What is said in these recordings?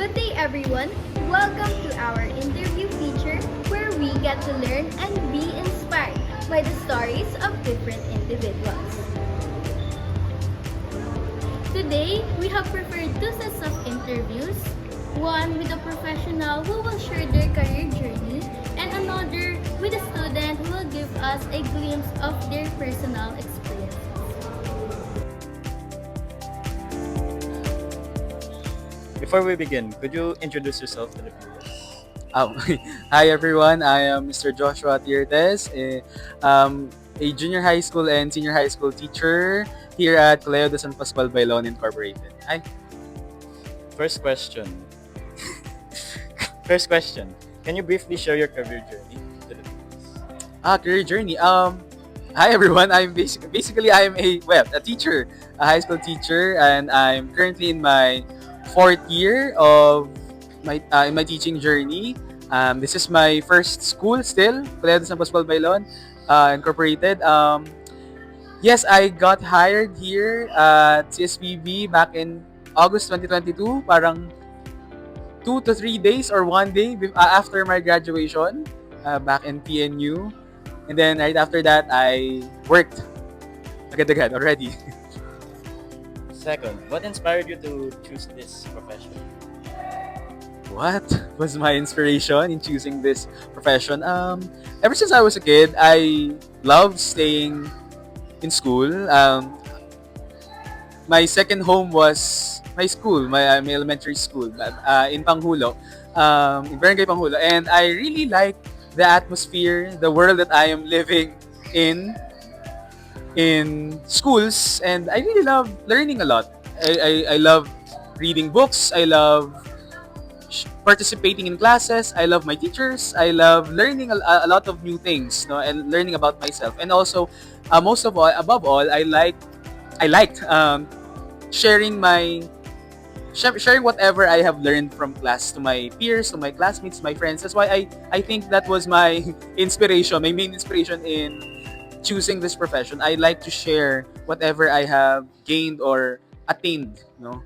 Good day, everyone. Welcome to our interview feature where we get to learn and be inspired by the stories of different individuals. Today, we have prepared two sets of interviews, one with a professional who will share their career journey, and another with a student who will give us a glimpse of their personal experiences. Before we begin, could you introduce yourself to the viewers? Um, Hi everyone, I am Mr. Joshua Tiertes, a junior high school and senior high school teacher here at Colegio de San Pascual Bailon Incorporated. Hi. First question. First question. Can you briefly share your career journey to the viewers? Career journey. Hi everyone. I'm basically I'm a teacher, a high school teacher, and I'm currently in my fourth year of my in my teaching journey. This is my first school still, Colegio de San Pascual Bailon Incorporated. Yes, I got hired here at CSPB back in August 2022. Parang 2 to 3 days or one day after my graduation back in PNU. And then right after that, I worked agad-agad already. Second, what inspired you to choose this profession? What was my inspiration in choosing this profession? Ever since I was a kid, I loved staying in school. My second home was my school, my elementary school in Panghulo, in Barangay Panghulo. And I really like the atmosphere, the world that I am living in in schools, and I really love learning a lot. I love reading books. I love participating in classes. I love my teachers. I love learning a lot of new things, no, and learning about myself. And also, most of all, above all, I liked sharing sharing whatever I have learned from class to my peers, to my classmates, my friends. That's why I think that was my inspiration, my main inspiration in choosing this profession. I like to share whatever I have gained or attained, no?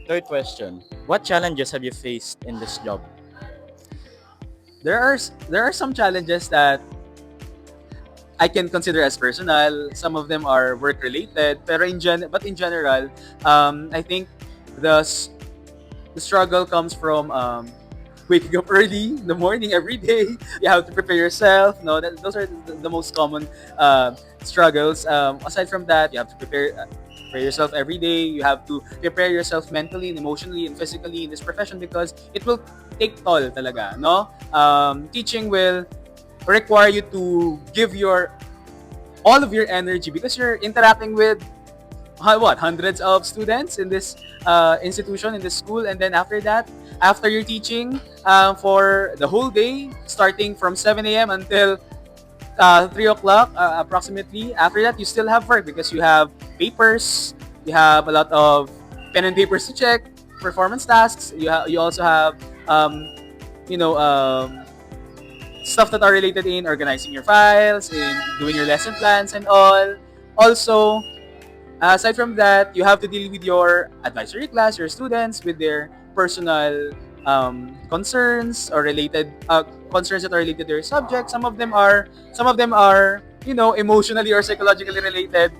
Third question. What challenges have you faced in this job? There are some challenges that I can consider as personal. Some of them are work related, pero but in general, I think the s- the struggle comes from waking up early in the morning every day. You have to prepare yourself. No, those are the most common struggles. Aside from that, you have to prepare yourself every day. You have to prepare yourself mentally and emotionally and physically in this profession because it will take toll talaga, no? Teaching will require you to give your all of your energy because you're interacting with hundreds of students in this institution, in this school. And then after that, after you're teaching for the whole day, starting from 7 a.m. until 3 o'clock approximately. After that, you still have work because you have papers, you have a lot of pen and papers to check, performance tasks. You also have you know stuff that are related in organizing your files, in doing your lesson plans and all. Also, aside from that, you have to deal with your advisory class, your students, with their personal concerns or related concerns that are related to their subject. Some of them are emotionally or psychologically related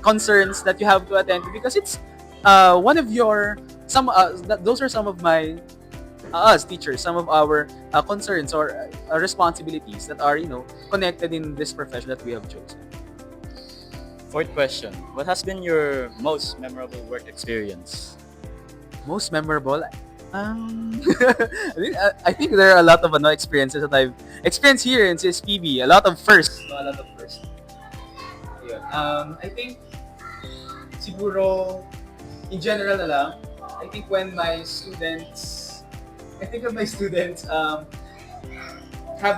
concerns that you have to attend to because it's one of your some those are some of my us teachers, some of our concerns or responsibilities that are connected in this profession that we have chosen. Fourth question. What has been your most memorable work experience? Most memorable. I think there are a lot of experiences that I've experienced here in CSPB. A lot of firsts. No, a lot of firsts. Yun. I think siguro in general na lang. I think when my students have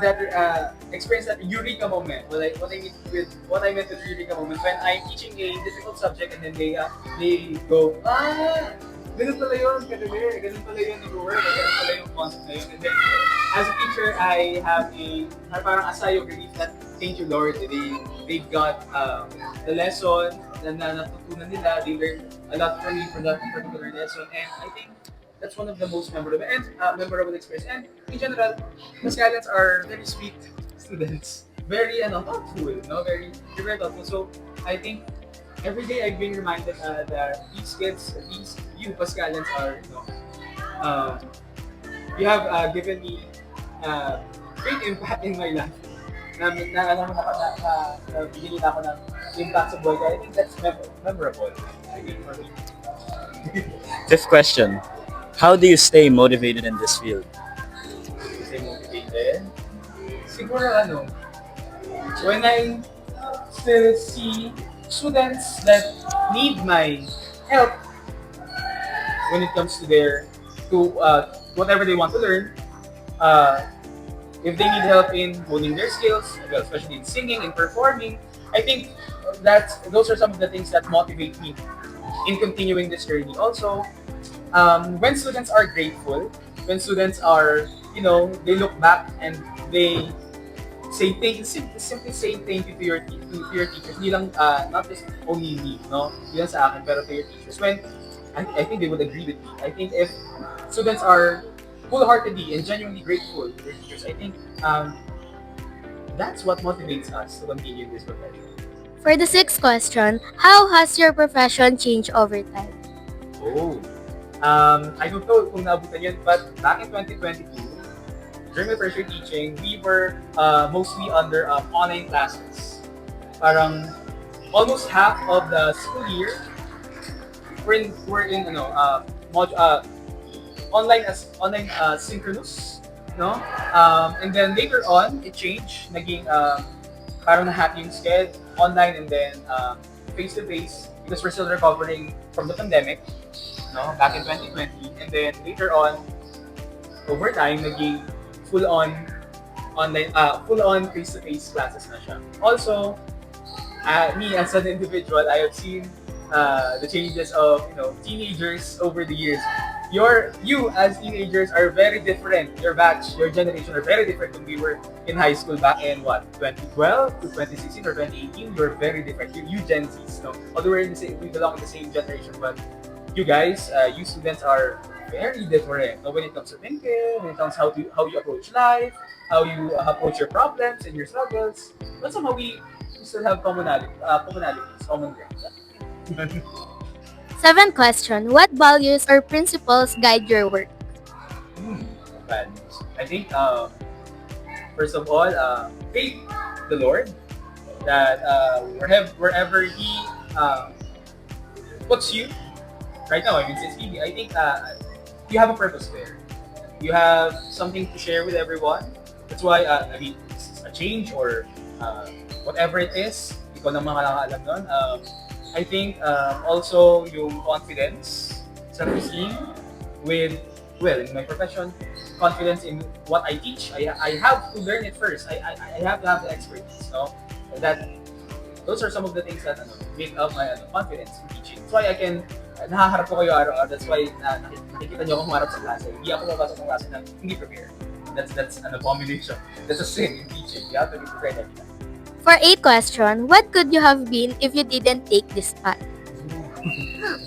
that experience, that eureka moment. What I meant with eureka moment, when I'm teaching a difficult subject and then they go, ganun pala yun, ganun pala yun nag-work, ganun pala yung concept na yun. And then, as a teacher, I have parang a sigh of relief that, thank you Lord, they got the lesson na natutunan nila, they learned a lot from me for that particular lesson. And I think That's one of the most memorable experience. And in general, Pascalians are very sweet students, very thoughtful, no, very thoughtful. So I think every day I've been reminded that these you Pascalians are, um, you have given me uh, great impact in my life. Alam mo bigyan nila ako ng impact sa buhay ko. I think that's memorable. I think for me. Fifth question. How do you stay motivated in this field? Stay motivated. Siguro when I still see students that need my help when it comes to whatever they want to learn, uh, if they need help in honing their skills, well, especially in singing and performing, I think those are some of the things that motivate me in continuing this journey. Also, when students are grateful, when students are, they look back and they simply say thank you to your teachers. Hindi lang, not just only me, no? Hindi lang sa akin, pero to your teachers. When I think they would agree with me. I think if students are wholeheartedly and genuinely grateful to their teachers, I think that's what motivates us to continue in this profession. For the sixth question, how has your profession changed over time? Oh. I don't know kung naabutan yun, but back in 2022, during my first year teaching, we were mostly under online classes. Parang almost half of the school year, we're in online synchronous, no? And then later on, it changed. Naging parang nahat yung sked online and then face to face because we're still recovering from the pandemic, no? Back in 2020, and then later on, over time, naging full on face to face classes na siya. Also, me as an individual, I have seen the changes of teenagers over the years. You as teenagers are very different. Your batch, your generation are very different when we were in high school back in 2012 to 2016 or 2018. You're very different. You Gen Zs, no? Although we belong in the same generation, but you guys, you students are very different. When it comes to thinking, when it comes to how you approach life, how you approach your problems and your struggles. But somehow we still have commonalities, common ground. Seventh question, what values or principles guide your work? Values. I think first of all, faith the Lord that wherever He puts you right now. I mean, since PB, I think you have a purpose there. You have something to share with everyone. That's why a change or whatever it is, ikaw na makakaalam nun. I think also yung confidence, self-esteem with, in my profession, confidence in what I teach. I have to learn it first. I have to have the expertise, no? Those are some of the things that make up my confidence in teaching. That's why I can nahaharap ko kayo araw-araw. That's why nakikita niyo ako humarap sa klase. Hindi ako mabasa ng klase na hindi prepared. That's an abomination. That's a sin in teaching. You have to be prepared every time. For eighth question, what could you have been if you didn't take this path?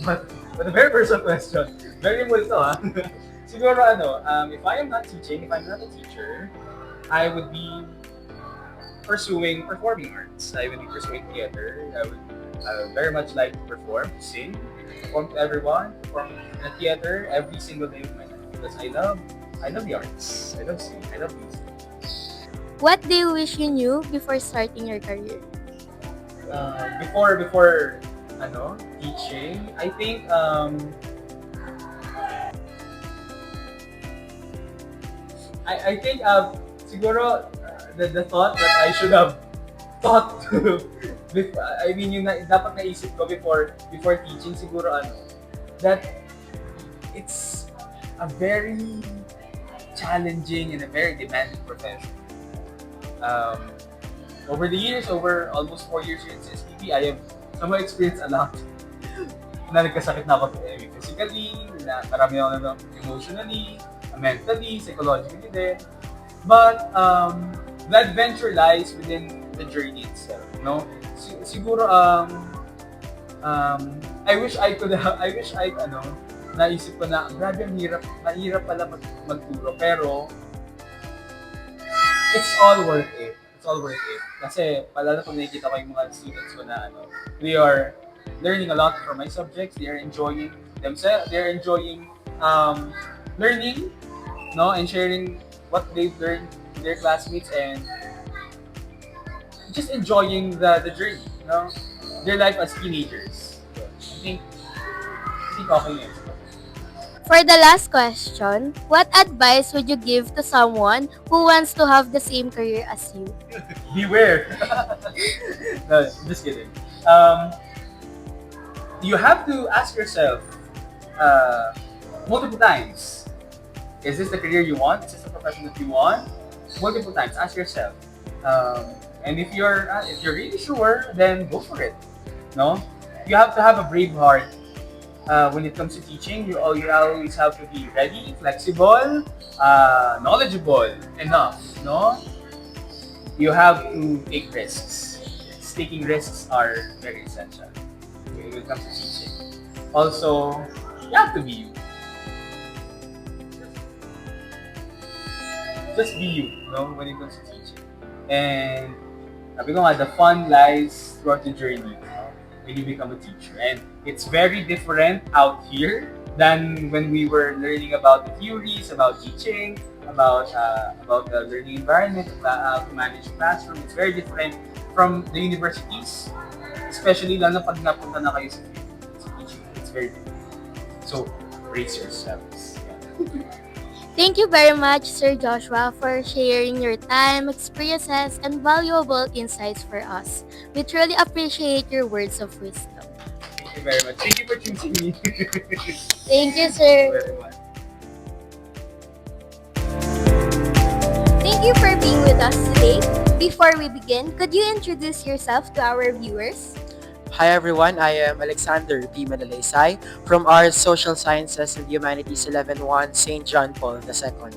but the very first question, very multo Siguro if I am not teaching, if I'm not a teacher, I would be pursuing performing arts. I would be pursuing theater. I would very much like to perform, sing, perform to everyone, perform in a theater every single day of my life because I love the arts. I love singing. I love music. What do you wish you knew before starting your career? Before teaching, I think I think siguro the thought that I should have thought I mean yung dapat naisip ko before teaching siguro that it's a very challenging and a very demanding profession. Over the years, over almost 4 years here in SPB, I have somehow experienced a lot. Na nagkasakit na ako physically, na marami ako emotionally, mentally, psychologically din. But the adventure lies within the journey itself, no? Siguro I wish I naisip ko na, grabe ang mahirap pala magturo. Pero, it's all worth it. It's all worth it. Kasi, pala na pag nakikita ko yung mga students ko na, they are learning a lot from my subjects. They are enjoying themselves. They are enjoying learning, no, and sharing what they've learned to their classmates and just enjoying the journey, their life as teenagers. I think okay yun. For the last question, what advice would you give to someone who wants to have the same career as you? Beware. No, just kidding. You have to ask yourself multiple times, is this the career you want? Is this the profession that you want? Multiple times, ask yourself. And if you're really sure, then go for it. No, you have to have a brave heart. When it comes to teaching, you always have to be ready, flexible, knowledgeable enough. No, you have to take risks. Taking risks are very essential when it comes to teaching. Also, you have to be you. Just be you, when it comes to teaching. And sabi ko nga, the fun lies throughout the journey, when you become a teacher. And it's very different out here than when we were learning about the theories, about teaching, about the learning environment, to manage classroom. It's very different from the universities, especially lalo pag napunta na kayo sa teaching. It's very different. So, brace yourselves. Yeah. Thank you very much, Sir Joshua, for sharing your time, experiences, and valuable insights for us. We truly appreciate your words of wisdom. Thank you very much. Thank you for choosing me. Thank you, sir. Very much. Thank you for being with us today. Before we begin, could you introduce yourself to our viewers? Hi everyone, I am Alexander P. Manalaysay from our Social Sciences and Humanities 11-1 St. John Paul II.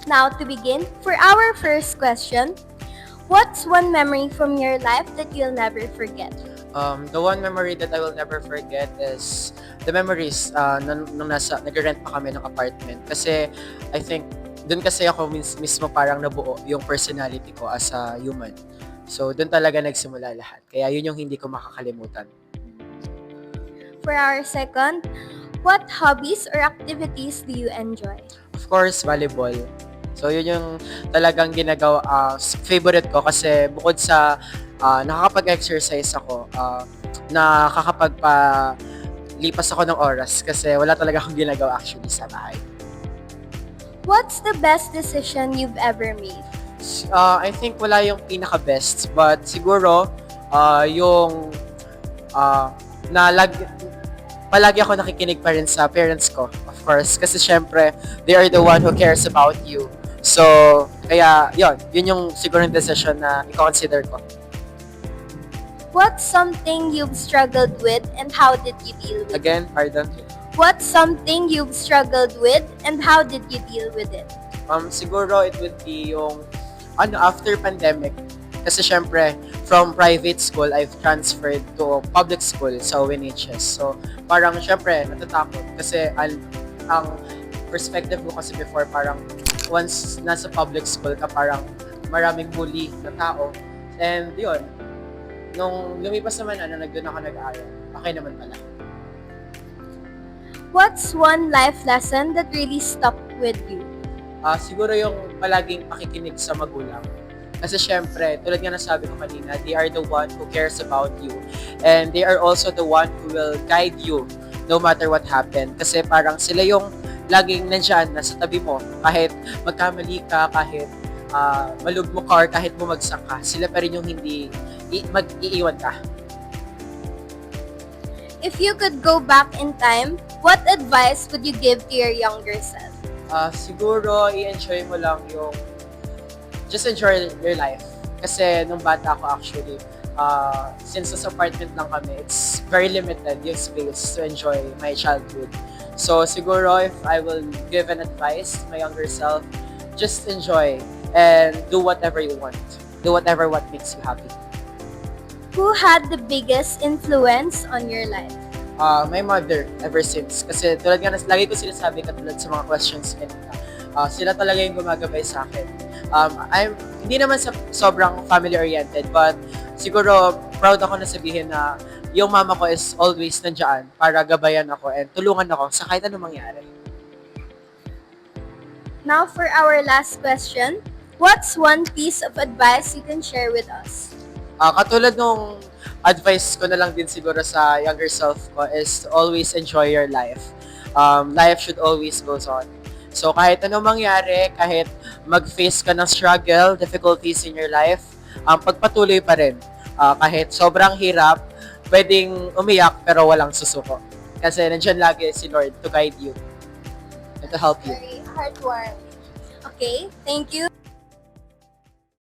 Now to begin, for our first question, what's one memory from your life that you'll never forget? The one memory that I will never forget is the memories nung nag-rent pa kami ng apartment. Kasi I think dun kasi ako mismo parang nabuo yung personality ko as a human. So, doon talaga nagsimula lahat. Kaya yun yung hindi ko makakalimutan. For our second, what hobbies or activities do you enjoy? Of course, volleyball. So, yun yung talagang ginagawa, favorite ko kasi bukod sa nakakapag-exercise ako, nakakapagpalipas ako ng oras kasi wala talaga akong ginagawa actually sa bahay. What's the best decision you've ever made? I think wala yung pinaka-best, but siguro yung palagi ako nakikinig pa rin sa parents ko, of course, kasi syempre they are the one who cares about you. So, kaya yun yung siguro yung decision na i-consider ko. What's something you've struggled with and how did you deal with it? Again, pardon. What's something you've struggled with and how did you deal with it? Siguro it would be yung after pandemic, kasi syempre from private school I've transferred to public school sa UNHS. So parang syempre natatakot kasi ang perspective ko kasi before parang once nasa public school ka parang maraming bully na tao. And yun, nung lumipas naman nandun ako nag-aaral, okay naman pala. What's one life lesson that really stuck with you? Siguro yung palaging pakikinig sa magulang. Kasi syempre, tulad nga nasabi ko kanina, they are the one who cares about you. And they are also the one who will guide you no matter what happened. Kasi parang sila yung laging nandyan, nasa tabi mo. Kahit magkamali ka, kahit malugmok ka, or kahit bumagsak ka, sila pa rin yung hindi mag-iiwan ka. If you could go back in time, what advice would you give to your younger self? Siguro, i-enjoy mo lang yung just enjoy your life. Kasi nung bata ako actually, since sa apartment lang kami, it's very limited yung space to enjoy my childhood. So siguro, if I will give an advice to my younger self, just enjoy and do whatever you want. Do whatever what makes you happy. Who had the biggest influence on your life? My mother ever since. Kasi tulad nga, lagi ko sinasabi katulad sa mga questions kanina, sila talaga yung gumagabay sa akin. Hindi naman sa sobrang family-oriented, but siguro proud ako na sabihin na yung mama ko is always nandiyan para gabayan ako and tulungan ako sa kahit anong mangyari. Now for our last question. What's one piece of advice you can share with us? Katulad nung advice ko na lang din siguro sa younger self ko is to always enjoy your life. Life should always goes on. So kahit anong mangyari, kahit mag-face ka ng struggle, difficulties in your life, pagpatuloy pa rin. Kahit sobrang hirap, pwedeng umiyak pero walang susuko. Kasi nandiyan lagi si Lord to guide you and to help you. Very heartwarming. Okay, thank you.